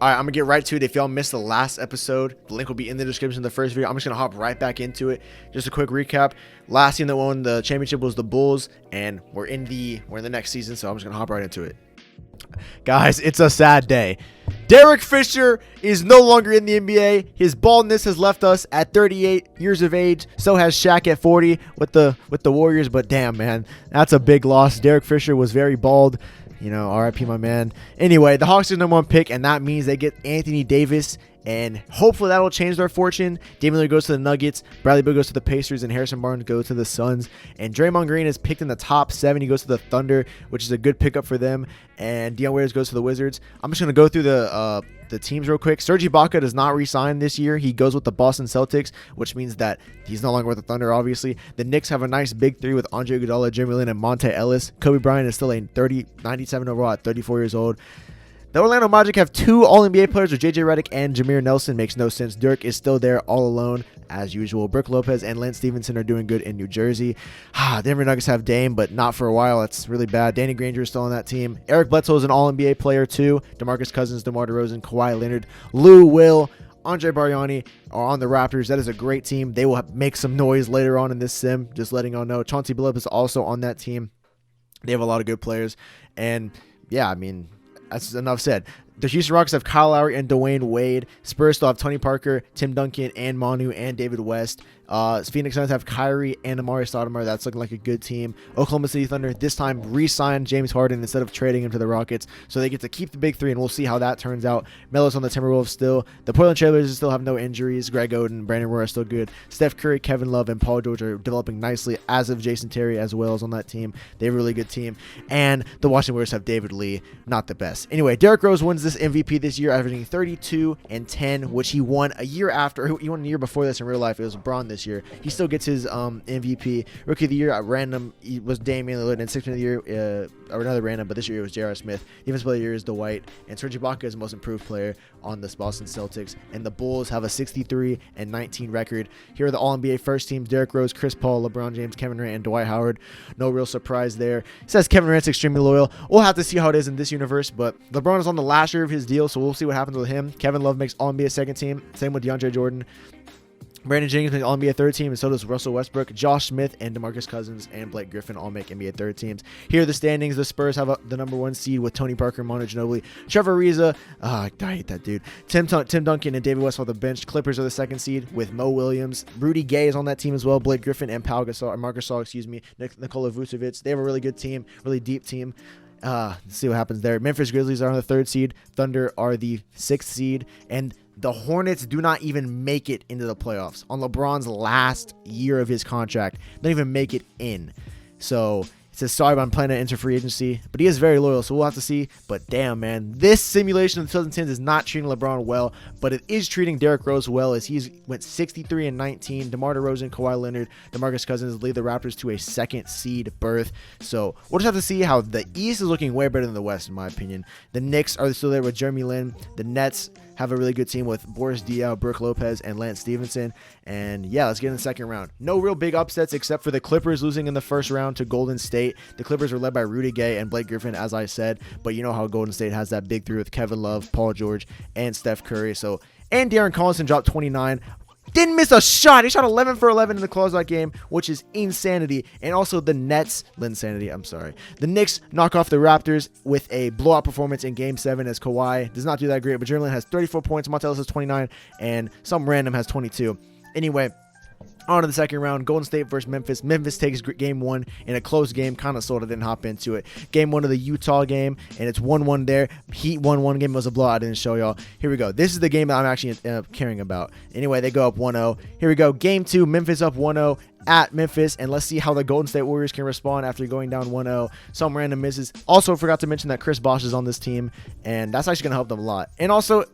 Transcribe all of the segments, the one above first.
All right, I'm gonna get right to it. If y'all missed the last episode, the link will be in the description of the first video. I'm just gonna hop right back into it. Just a quick recap. Last team that won the championship was the Bulls, and we're in the next season, so I'm just gonna hop right into it. Guys, it's a sad day. Derek Fisher is no longer in the NBA. His baldness has left us at 38 years of age. So has Shaq at 40 with the Warriors. But damn, man, that's a big loss. Derek Fisher was very bald. You know, RIP my man. Anyway, the Hawks are the #1 pick, and that means they get Anthony Davis, and hopefully that'll change their fortune. Damian Lillard goes to the Nuggets, Bradley Beal goes to the Pacers, and Harrison Barnes goes to the Suns. And Draymond Green is picked in the top 7. He goes to the Thunder, which is a good pickup for them. And Dion Waiters goes to the Wizards. I'm just gonna go through the teams real quick. Serge Ibaka does not re-sign this year. He goes with the Boston Celtics, which means that he's no longer with the Thunder, obviously. The Knicks have a nice big 3 with Andre Iguodala, Jeremy Lin, and Monte Ellis. Kobe Bryant is still a 97 overall at 34 years old. The Orlando Magic have 2 All-NBA players with JJ Redick and Jameer Nelson. Makes no sense. Dirk is still there all alone, as usual. Brook Lopez and Lance Stevenson are doing good in New Jersey. Denver Nuggets have Dame, but not for a while. That's really bad. Danny Granger is still on that team. Eric Bledsoe is an All-NBA player too. DeMarcus Cousins, DeMar DeRozan, Kawhi Leonard, Lou Will, Andre Bargnani are on the Raptors. That is a great team. They will make some noise later on in this sim. Just letting y'all know. Chauncey Billups is also on that team. They have a lot of good players. And yeah, I mean, that's enough said. The Houston Rockets have Kyle Lowry and Dwayne Wade. Spurs still have Tony Parker, Tim Duncan, and Manu, and David West. Phoenix Suns have Kyrie and Amari Stoudemire. That's looking like a good team. Oklahoma City Thunder this time re-signed James Harden instead of trading him to the Rockets. So they get to keep the big 3, and we'll see how that turns out. Melo's on the Timberwolves still. The Portland Trailblazers still have no injuries. Greg Oden, Brandon Roy are still good. Steph Curry, Kevin Love, and Paul George are developing nicely, as of Jason Terry as well as on that team. They have a really good team. And the Washington Wizards have David Lee. Not the best. Anyway, Derrick Rose wins this MVP this year, averaging 32 and 10, which he won a year after. He won a year before this in real life. It was LeBron this year. He still gets his MVP. Rookie of the year at random was Damian Lillard, and 6th of the year, or another random, but this year it was J.R. Smith. Defensive player of the year is Dwight, and Serge Ibaka is the most improved player on the Boston Celtics. And the Bulls have a 63 and 19 record. Here are the All-NBA first teams: Derrick Rose, Chris Paul, LeBron James, Kevin Durant, and Dwight Howard. No real surprise there. It says Kevin Durant's extremely loyal. We'll have to see how it is in this universe, but LeBron is on the last year of his deal, so we'll see what happens with him. Kevin Love makes All-NBA second team. Same with DeAndre Jordan. Brandon Jennings makes All-NBA third team, and so does Russell Westbrook. Josh Smith and DeMarcus Cousins and Blake Griffin all make NBA third teams. Here are the standings. The Spurs have the #1 seed with Tony Parker, Manu Ginobili, Trevor Ariza. I hate that dude. Tim Duncan and David West on the bench. Clippers are the 2nd seed with Mo Williams. Rudy Gay is on that team as well. Blake Griffin and Pau Gasol, or Marc Gasol, Nikola Vucevic. They have a really good team, really deep team. Let's see what happens there. Memphis Grizzlies are on the 3rd seed. Thunder are the 6th seed. And the Hornets do not even make it into the playoffs on LeBron's last year of his contract. They don't even make it in. So it says, sorry, but I'm planning to enter free agency. But he is very loyal, so we'll have to see. But damn, man, this simulation of the 2010s is not treating LeBron well, but it is treating Derrick Rose well, as he's went 63 and 19. DeMar DeRozan, Kawhi Leonard, DeMarcus Cousins lead the Raptors to a 2nd seed berth. So we'll just have to see how the East is looking way better than the West, in my opinion. The Knicks are still there with Jeremy Lin. The Nets have a really good team with Boris Diaw, Brook Lopez, and Lance Stevenson. And yeah, let's get in the second round. No real big upsets except for the Clippers losing in the first round to Golden State. The Clippers are led by Rudy Gay and Blake Griffin, as I said. But you know how Golden State has that big 3 with Kevin Love, Paul George, and Steph Curry. And Darren Collison dropped 29. Didn't miss a shot. He shot 11 for 11 in the closeout game, which is insanity. And also the Nets, insanity, I'm sorry. The Knicks knock off the Raptors with a blowout performance in Game 7 as Kawhi does not do that great, but Jeremy Lin has 34 points, Monte Ellis has 29, and some random has 22. Anyway, on to the second round, Golden State versus Memphis. Memphis takes game 1 in a close game, kind of sort of didn't hop into it. Game 1 of the Utah game, and it's 1-1 there. Heat 1-1 game. It was a blowout. I didn't show y'all. Here we go. This is the game that I'm actually caring about. Anyway, they go up 1-0. Here we go. Game 2, Memphis up 1-0 at Memphis, and let's see how the Golden State Warriors can respond after going down 1-0. Some random misses. Also, forgot to mention that Chris Bosh is on this team, and that's actually going to help them a lot. And also,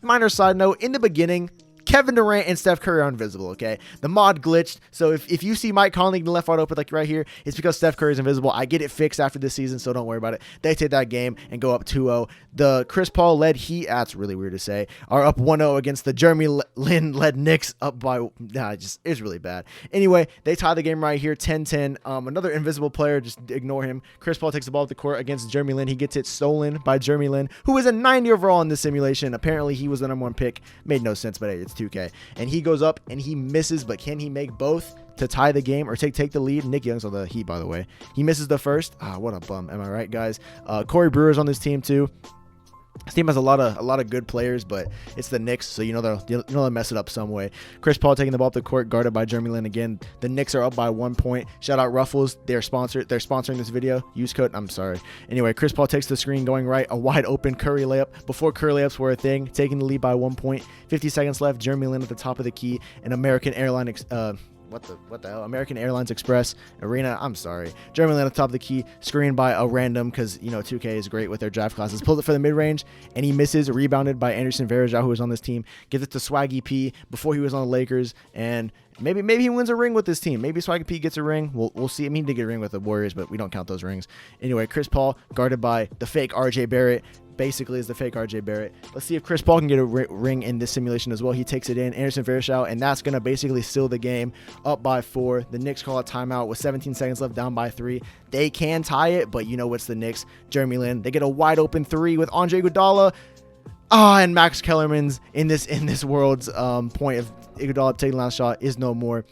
minor side note, in the beginning, Kevin Durant and Steph Curry are invisible, okay? The mod glitched, so if you see Mike Conley left wide open like right here, it's because Steph Curry is invisible. I get it fixed after this season, so don't worry about it. They take that game and go up 2-0. The Chris Paul led Heat, that's really weird to say, are up 1-0 against the Jeremy Lin led Knicks up by, it's really bad. Anyway, they tie the game right here, 10-10. Another invisible player, just ignore him. Chris Paul takes the ball off the court against Jeremy Lin. He gets it stolen by Jeremy Lin, who is a 90 overall in this simulation. Apparently, he was the #1 pick. Made no sense, but hey, it's 2K. And he goes up and he misses, but can he make both to tie the game or take the lead? Nick Young's on the Heat, by the way. He misses the first. What a bum. Am I right, guys? Corey Brewer's on this team too. This team has a lot of good players, but it's the Knicks, so they'll mess it up some way. Chris Paul taking the ball up the court, guarded by Jeremy Lin again. The Knicks are up by 1 point. Shout out Ruffles. They're sponsoring this video. Use code. I'm sorry. Anyway, Chris Paul takes the screen, going right. A wide open Curry layup. Before Curry layups were a thing, taking the lead by 1 point. 50 seconds left. Jeremy Lin at the top of the key. An American Airlines Express Arena. I'm sorry. Jeremy Lin at the top of the key, screened by a random, because 2K is great with their draft classes. Pulls it for the mid-range, and he misses. Rebounded by Anderson Varejao, who was on this team. Gives it to Swaggy P before he was on the Lakers, and maybe he wins a ring with this team. Maybe Swaggy P gets a ring. We'll see. I mean, he did get a ring with the Warriors, but we don't count those rings. Anyway, Chris Paul guarded by the fake RJ Barrett. Basically is the fake RJ Barrett. Let's see if Chris Paul can get a ring in this simulation as well. He takes it in. Anderson Varejao, and that's going to basically seal the game. Up by 4. The Knicks call a timeout with 17 seconds left, down by 3. They can tie it, but it's the Knicks. Jeremy Lin, they get a wide open 3 with Andre Iguodala. And Max Kellerman's in this world's point of Iguodala taking the last shot is no more.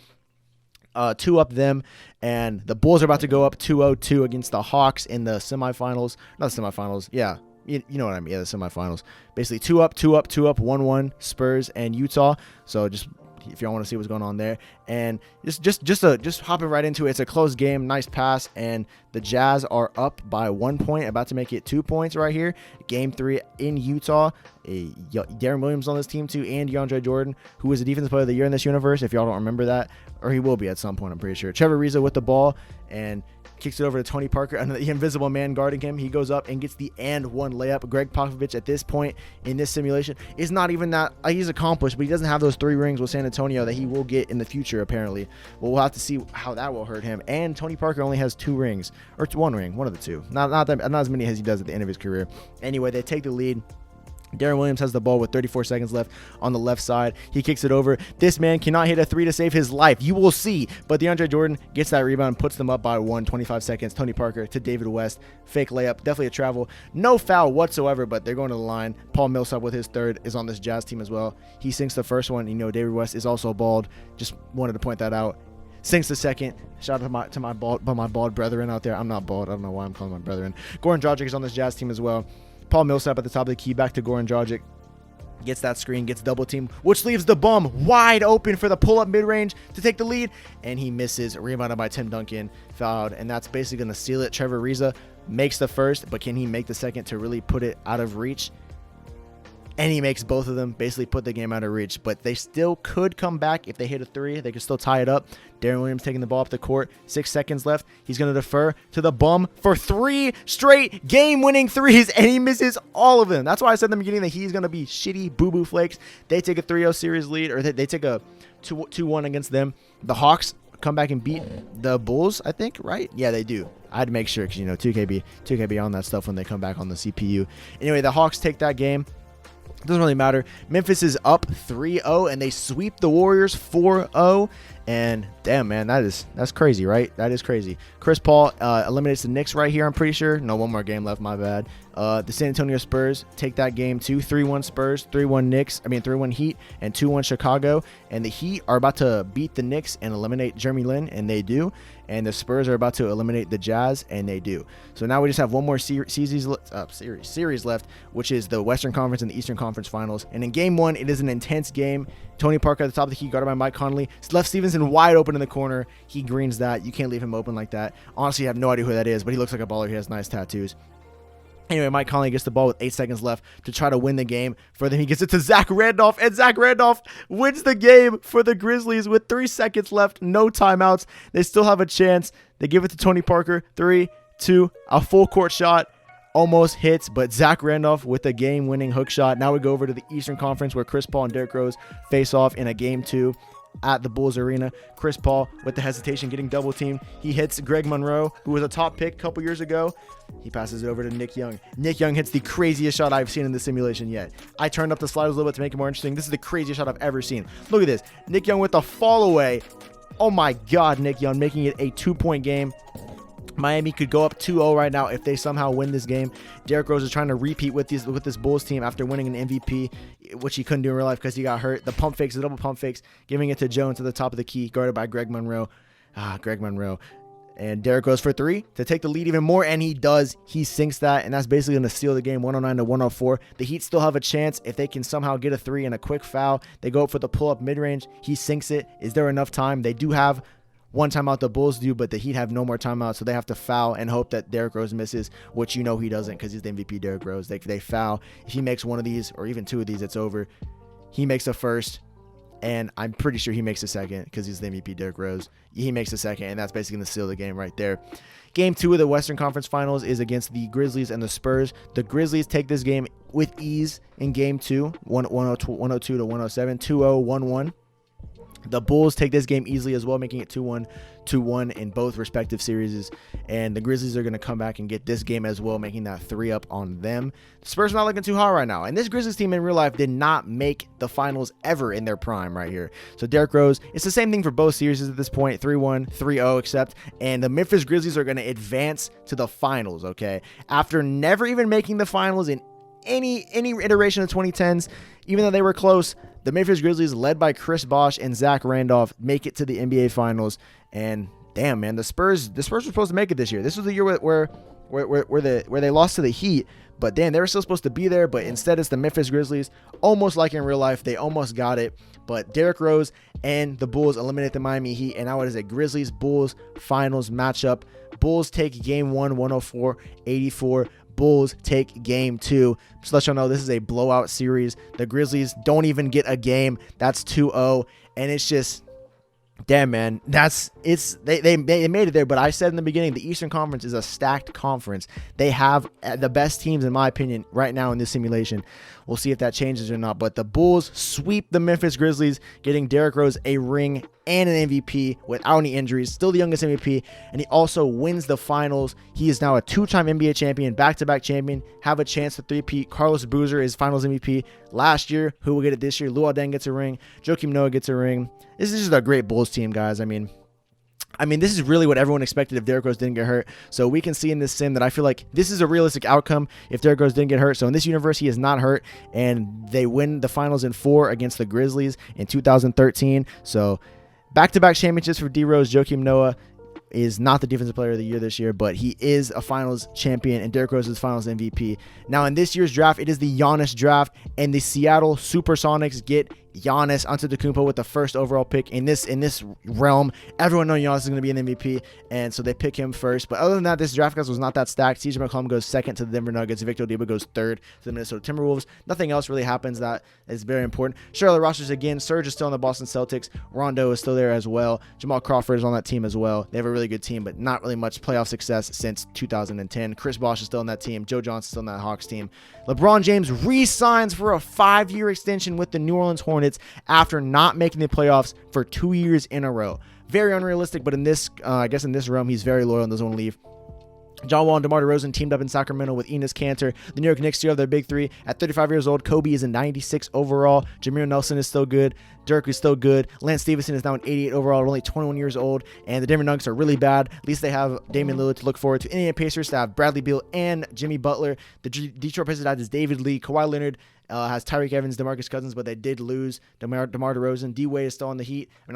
2 up them, and the Bulls are about to go up 2-0-2 against the Hawks in the semifinals. Not the semifinals, yeah. You know what I mean? Yeah, the semifinals. Basically, 2 up, 1-1, Spurs and Utah. So just if y'all want to see what's going on there, and just hopping right into it. It's a close game, nice pass, and the Jazz are up by 1 point, about to make it 2 points right here. Game 3 in Utah. Darren Williams on this team too, and DeAndre Jordan, who was the defensive player of the year in this universe. If y'all don't remember that, or he will be at some point, I'm pretty sure. Trevor Ariza with the ball and kicks it over to Tony Parker, and the invisible man guarding him. He goes up and gets the and one layup. Greg Popovich at this point in this simulation is not even that he's accomplished, but he doesn't have those 3 rings with San Antonio that he will get in the future apparently. Well, we'll have to see how that will hurt him. And Tony Parker only has 2 rings, or 1 ring, one of the 2. Not as many as he does at the end of his career. Anyway, they take the lead. Darren Williams has the ball with 34 seconds left on the left side. He kicks it over. This man cannot hit a 3 to save his life. You will see. But DeAndre Jordan gets that rebound and puts them up by 1, 25 seconds. Tony Parker to David West. Fake layup. Definitely a travel. No foul whatsoever, but they're going to the line. Paul Millsap with his 3rd is on this Jazz team as well. He sinks the first one. David West is also bald. Just wanted to point that out. Sinks the second. Shout out to my bald brethren out there. I'm not bald. I don't know why I'm calling my brethren. Goran Dragic is on this Jazz team as well. Paul Millsap at the top of the key, back to Goran Dragic. Gets that screen, gets double team, which leaves the bum wide open for the pull-up mid-range to take the lead, and he misses. Rebounded by Tim Duncan, fouled, and that's basically going to seal it. Trevor Ariza makes the first, but can he make the second to really put it out of reach? And he makes both of them, basically put the game out of reach. But they still could come back if they hit a 3. They could still tie it up. Darren Williams taking the ball up the court. 6 seconds left. He's going to defer to the bum for 3 straight game-winning 3s, and he misses all of them. That's why I said in the beginning that he's going to be shitty boo-boo flakes. They take a 3-0 series lead, or they take a 2-1 against them. The Hawks come back and beat the Bulls, I think, right? Yeah, they do. I had to make sure because, 2K be on that stuff when they come back on the CPU. Anyway, the Hawks take that game. Doesn't really matter. Memphis is up 3-0, and they sweep the Warriors 4-0. And damn, man, that's crazy, right? That is crazy. Chris Paul eliminates the Knicks right here, I'm pretty sure. No, 1 more game left, my bad. The San Antonio Spurs take that game too. 3-1 Spurs, 3-1 Heat, and 2-1 Chicago. And the Heat are about to beat the Knicks and eliminate Jeremy Lin, and they do. And the Spurs are about to eliminate the Jazz, and they do. So now we just have one more series left, which is the Western Conference and the Eastern Conference Finals. And in Game 1, it is an intense game. Tony Parker at the top of the key, guarded by Mike Conley. Left Stevenson wide open in the corner. He greens that. You can't leave him open like that. Honestly, I have no idea who that is, but he looks like a baller. He has nice tattoos. Anyway, Mike Conley gets the ball with 8 seconds left to try to win the game. For them, he gets it to Zach Randolph, and Zach Randolph wins the game for the Grizzlies with 3 seconds left, no timeouts. They still have a chance. They give it to Tony Parker, 3, 2, a full court shot. almost hits, but Zach Randolph with a game-winning hook shot. Now we go over to the Eastern Conference where Chris Paul and Derrick Rose face off in a game 2 at the Bulls Arena. Chris Paul with the hesitation getting double teamed. He hits Greg Monroe, who was a top pick a couple years ago. He passes it over to Nick Young. Nick Young hits the craziest shot I've seen in the simulation yet. I turned up the sliders a little bit to make it more interesting. This is the craziest shot I've ever seen. Look at this. Nick Young with the fall away. Oh my God, Nick Young making it a 2-point game. Miami could go up 2-0 right now if they somehow win this game. Derrick Rose is trying to repeat with this Bulls team after winning an MVP, which he couldn't do in real life because he got hurt. The pump fakes, the double pump fakes, giving it to Jones at the top of the key, guarded by Greg Monroe. Greg Monroe. And Derrick goes for 3 to take the lead even more, and he does. He sinks that, and that's basically going to steal the game 109-104. The Heat still have a chance if they can somehow get a 3 and a quick foul. They go up for the pull-up mid-range. He sinks it. Is there enough time? They do have one timeout, the Bulls do, but the Heat have no more timeout, so they have to foul and hope that Derrick Rose misses, which you know he doesn't because he's the MVP, Derrick Rose. They foul. If he makes one of these or even 2 of these, it's over. He makes the first, and I'm pretty sure he makes the second because he's the MVP, Derrick Rose. He makes the second, and that's basically going to seal the game right there. Game 2 of the Western Conference Finals is against the Grizzlies and the Spurs. The Grizzlies take this game with ease in Game 2, 102 to 107, 2-0, 1-1. The Bulls take this game easily as well, making it 2-1, 2-1 in both respective series. And the Grizzlies are going to come back and get this game as well, making that 3-up on them. The Spurs are not looking too hot right now. And this Grizzlies team in real life did not make the finals ever in their prime right here. So Derrick Rose, it's the same thing for both series at this point, 3-1, 3-0 except. And the Memphis Grizzlies are going to advance to the finals, okay? After never even making the finals in any iteration of 2010s, even though they were close, the Memphis Grizzlies, led by Chris Bosh and Zach Randolph, make it to the NBA Finals. And damn, man, the Spurs were supposed to make it this year. This was the year where they lost to the Heat. But damn, they were still supposed to be there. But instead, it's the Memphis Grizzlies, almost like in real life. They almost got it. But Derrick Rose and the Bulls eliminate the Miami Heat. And now it is a Grizzlies-Bulls Finals matchup. Bulls take Game 1, 104-84. Bulls take Game 2. Just to let y'all know, this is a blowout series. The Grizzlies don't even get a game. That's 2-0, and it's just, damn, man. They made it there. But I said in the beginning, the Eastern Conference is a stacked conference. They have the best teams, in my opinion, right now in this simulation. We'll see if that changes or not. But the Bulls sweep the Memphis Grizzlies, getting Derrick Rose a ring and an MVP without any injuries. Still the youngest MVP, and he also wins the finals. He is now a 2-time NBA champion, back-to-back champion, have a chance to three-peat. Carlos Boozer is finals MVP last year. Who will get it this year? Luol Deng gets a ring. Joakim Noah gets a ring. This is just a great Bulls team, guys. I mean, this is really what everyone expected if Derrick Rose didn't get hurt. So we can see in this sim that I feel like this is a realistic outcome if Derrick Rose didn't get hurt. So in this universe, he is not hurt, and they win the finals in 4 against the Grizzlies in 2013. So back-to-back championships for D Rose. Joakim Noah is not the defensive player of the year this year, but he is a finals champion, and Derrick Rose is finals MVP. Now in this year's draft, it is the Giannis draft, and the Seattle Supersonics get Giannis Antetokounmpo with the first overall pick in this realm. Everyone knows Giannis is going to be an MVP, and so they pick him first. But other than that, this draft class was not that stacked. CJ McCollum goes second to the Denver Nuggets. Victor Oladipo goes third to the Minnesota Timberwolves. Nothing else really happens that is very important. Charlotte rosters again. Serge is still on the Boston Celtics. Rondo is still there as well. Jamal Crawford is on that team as well. They have a really good team, but not really much playoff success since 2010. Chris Bosh is still on that team. Joe Johnson is still on that Hawks team. LeBron James re-signs for a 5-year extension with the New Orleans Hornets after not making the playoffs for 2 years in a row. Very unrealistic, but in this, I guess in this realm, he's very loyal and doesn't want to leave. John Wall and DeMar DeRozan teamed up in Sacramento with Enes Kanter. The New York Knicks still have their big three. At 35 years old, Kobe is a 96 overall. Jameer Nelson is still good. Dirk is still good. Lance Stevenson is now an 88 overall, only 21 years old. And the Denver Nuggets are really bad. At least they have Damian Lillard to look forward to. Indiana Pacers to have Bradley Beal and Jimmy Butler. The Detroit Pistons has David Lee. Kawhi Leonard has Tyreek Evans, DeMarcus Cousins, but they did lose DeMar DeRozan. D-Wade is still on the Heat. On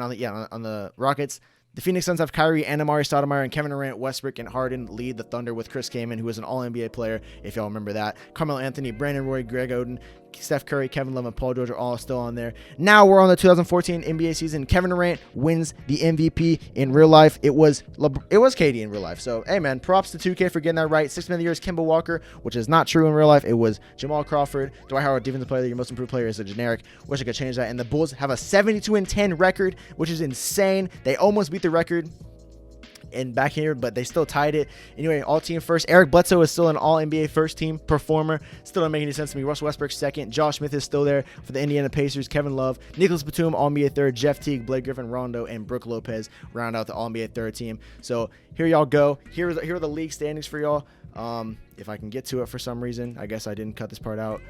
the Rockets. The Phoenix Suns have Kyrie and Amari Stoudemire, and Kevin Durant, Westbrook, and Harden lead the Thunder with Chris Kaman, who is an All-NBA player, if y'all remember that. Carmelo Anthony, Brandon Roy, Greg Oden, Steph Curry, Kevin Love, and Paul George are all still on there. Now we're on the 2014 NBA season. Kevin Durant wins the MVP. In real life, it was KD in real life. So, hey, man, props to 2K for getting that right. 6th man of the year is Kemba Walker, which is not true in real life. It was Jamal Crawford. Dwight Howard, defensive player of the year, most improved player is a generic. Wish I could change that. And the Bulls have a 72-10 record, which is insane. They almost beat the record and back here, but they still tied it. Anyway, all team first. Eric Bledsoe is still an all NBA first team performer. Still don't make any sense to me. Russell Westbrook second. Josh Smith is still there for the Indiana Pacers. Kevin Love, Nicholas Batum, all NBA third. Jeff Teague, Blake Griffin, Rondo, and Brook Lopez round out the all NBA third team. So here y'all go. Here are the league standings for y'all. If I can get to it for some reason, I guess I didn't cut this part out.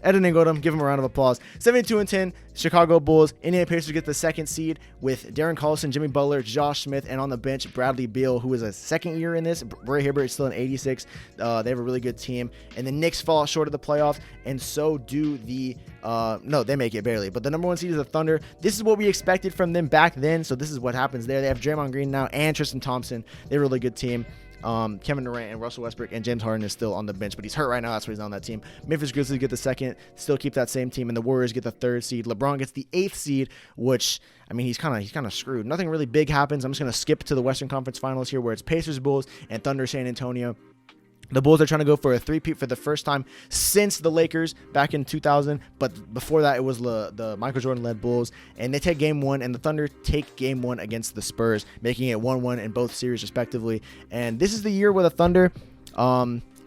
Eden Ingoldham, give him a round of applause. 72-10, Chicago Bulls. Indiana Pacers get the second seed with Darren Collison, Jimmy Butler, Josh Smith, and on the bench, Bradley Beal, who is a second year in this. Roy Hibbert is still an 86. They have a really good team. And the Knicks fall short of the playoffs, and so do the no, they make it barely. But the number one seed is the Thunder. This is what we expected from them back then, so this is what happens there. They have Draymond Green now and Tristan Thompson. They're a really good team. Kevin Durant and Russell Westbrook, and James Harden is still on the bench, but he's hurt right now. That's why he's on that team. Memphis Grizzlies get the second, still keep that same team, and the Warriors get the third seed. LeBron gets the 8th seed, which, I mean, he's kind of screwed. Nothing really big happens. I'm just gonna skip to the Western Conference Finals here, where it's Pacers, Bulls, and Thunder, San Antonio. The Bulls are trying to go for a three-peat for the first time since the Lakers back in 2000, but before that it was the Michael Jordan-led Bulls, and they take Game 1, and the Thunder take Game 1 against the Spurs, making it 1-1 in both series respectively. And this is the year where the Thunder,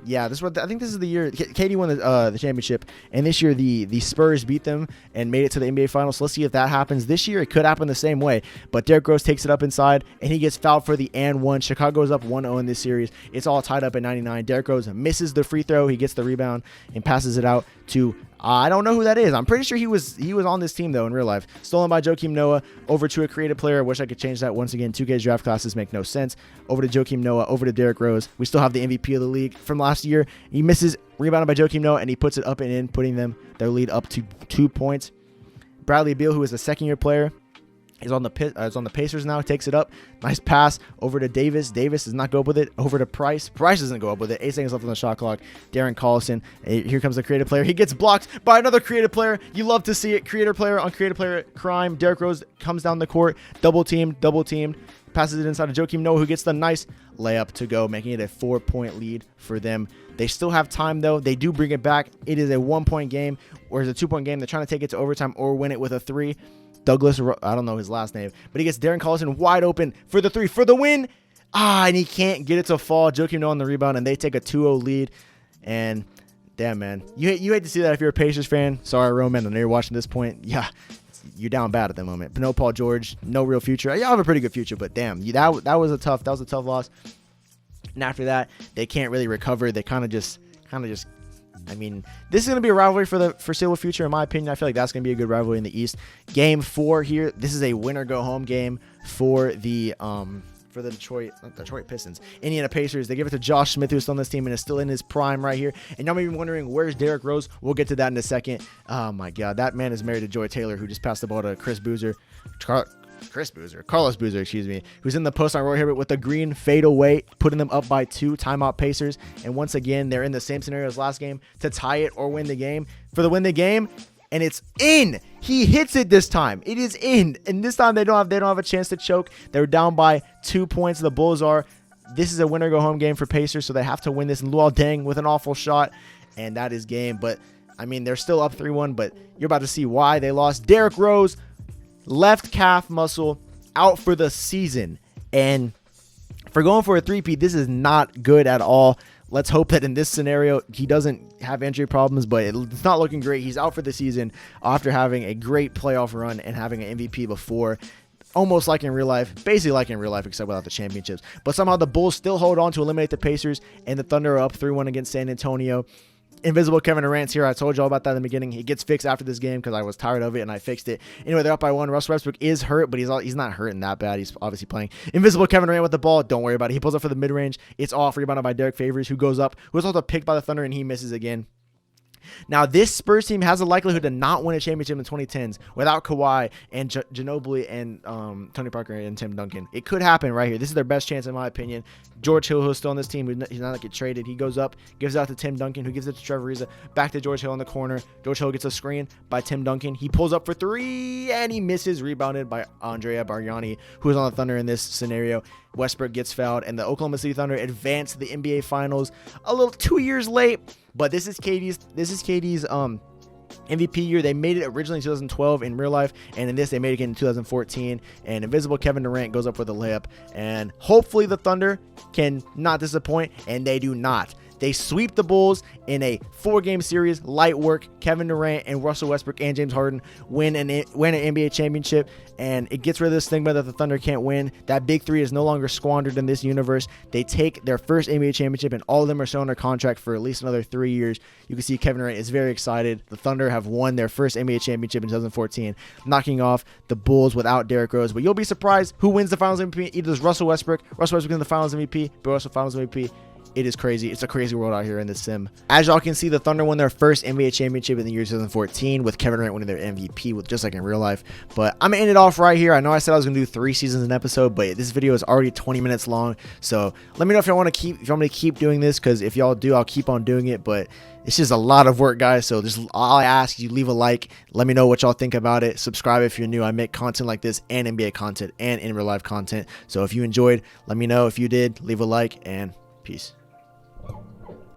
yeah, this is what I think this is the year KD won the championship, and this year the Spurs beat them and made it to the NBA Finals. So let's see if that happens this year. It could happen the same way, but Derrick Rose takes it up inside, and he gets fouled for the and one. Chicago's up 1-0 in this series. It's all tied up at 99. Derrick Rose misses the free throw. He gets the rebound and passes it out to I don't know who that is. I'm pretty sure he was on this team, though, in real life. Stolen by Joakim Noah. Over to a creative player. I wish I could change that once again. 2K's draft classes make no sense. Over to Joakim Noah. Over to Derrick Rose. We still have the MVP of the league from last year. He misses, rebounded by Joakim Noah, and he puts it up and in, putting their lead up to 2 points. Bradley Beal, who is a second-year player, is on the Pacers now. Takes it up. Nice pass over to Davis. Davis does not go up with it. Over to Price. Price doesn't go up with it. 8 seconds left on the shot clock. Darren Collison. Here comes the creative player. He gets blocked by another creative player. You love to see it. Creative player on creative player crime. Derrick Rose comes down the court. Double teamed. Passes it inside of Joakim Noah, who gets the nice layup to go, making it a 4-point lead for them. They still have time, though. They do bring it back. It is a 1-point game, or it's a 2-point game. They're trying to take it to overtime or win it with a 3. Douglas, I don't know his last name, but he gets Darren Collison wide open for the 3 for the win. And he can't get it to fall. Joakim Noah on the rebound, and they take a 2-0 lead. And damn, man, you hate to see that if you're a Pacers fan. Sorry, Roman, I know you're watching this point. Yeah, you're down bad at the moment. But no Paul George, no real future. You have a pretty good future, but damn, that was a tough loss. And after that, they can't really recover. They kind of just. I mean, this is going to be a rivalry for the foreseeable future, in my opinion. I feel like that's going to be a good rivalry in the East. Game 4 here. This is a winner-go-home game for the Detroit Pistons. Indiana Pacers, they give it to Josh Smith, who's still on this team and is still in his prime right here. And y'all may be wondering, where's Derrick Rose? We'll get to that in a second. Oh, my God. That man is married to Joy Taylor, who just passed the ball to Carlos Boozer, excuse me, who's in the post on Roy Hibbert with the green fadeaway, putting them up by 2. Timeout Pacers. And once again, they're in the same scenario as last game to tie it or win the game. For the win the game, and it's in. He hits it this time. It is in. And this time they don't have a chance to choke. They're down by 2 points. The Bulls are. This is a winner go home game for Pacers, so they have to win this. And Luol Deng with an awful shot, and that is game. But I mean, they're still up 3-1, but you're about to see why they lost. Derrick Rose, left calf muscle, out for the season. And for going for a 3-peat, this is not good at all. Let's hope that in this scenario, he doesn't have injury problems, but it's not looking great. He's out for the season after having a great playoff run and having an MVP before. Almost like in real life, basically like in real life, except without the championships. But somehow the Bulls still hold on to eliminate the Pacers, and the Thunder are up 3-1 against San Antonio. Invisible Kevin Durant's here. I told you all about that in the beginning. He gets fixed after this game because I was tired of it and I fixed it. Anyway, they're up by 1. Russell Westbrook is hurt, but he's not hurting that bad. He's obviously playing. Invisible Kevin Durant with the ball. Don't worry about it. He pulls up for the mid-range. It's off. Rebounded by Derek Favors, who goes up, who was also picked by the Thunder, and he misses again. Now, this Spurs team has a likelihood to not win a championship in the 2010s without Kawhi and Ginobili and Tony Parker and Tim Duncan. It could happen right here. This is their best chance, in my opinion. George Hill, who's still on this team, he's not going to get traded. He goes up, gives it out to Tim Duncan, who gives it to Trevor Ariza. Back to George Hill in the corner. George Hill gets a screen by Tim Duncan. He pulls up for 3, and he misses. Rebounded by Andrea Bargnani, who is on the Thunder in this scenario. Westbrook gets fouled, and the Oklahoma City Thunder advance to the NBA Finals a little 2 years late. But this is KD's MVP year. They made it originally in 2012 in real life, and in this they made it again in 2014. And invisible Kevin Durant goes up for the layup, and hopefully the Thunder can not disappoint, and they do not. They sweep the Bulls in a 4-game series, light work. Kevin Durant and Russell Westbrook and James Harden win an NBA championship, and it gets rid of this stigma that the Thunder can't win. That big three is no longer squandered in this universe. They take their first NBA championship, and all of them are still under contract for at least another 3 years. You can see Kevin Durant is very excited. The Thunder have won their first NBA championship in 2014, knocking off the Bulls without Derrick Rose. But you'll be surprised who wins the Finals MVP. Either it's Russell Westbrook wins the Finals MVP, Bill Russell Finals MVP. It is crazy. It's a crazy world out here in this sim. As y'all can see, the Thunder won their first NBA championship in the year 2014 with Kevin Durant winning their MVP, with just like in real life. But I'm going to end it off right here. I know I said I was going to do 3 seasons an episode, but this video is already 20 minutes long. So let me know if y'all want me to keep doing this, because if y'all do, I'll keep on doing it. But it's just a lot of work, guys. So just all I ask you, leave a like. Let me know what y'all think about it. Subscribe if you're new. I make content like this and NBA content and in real life content. So if you enjoyed, let me know. If you did, leave a like, and peace.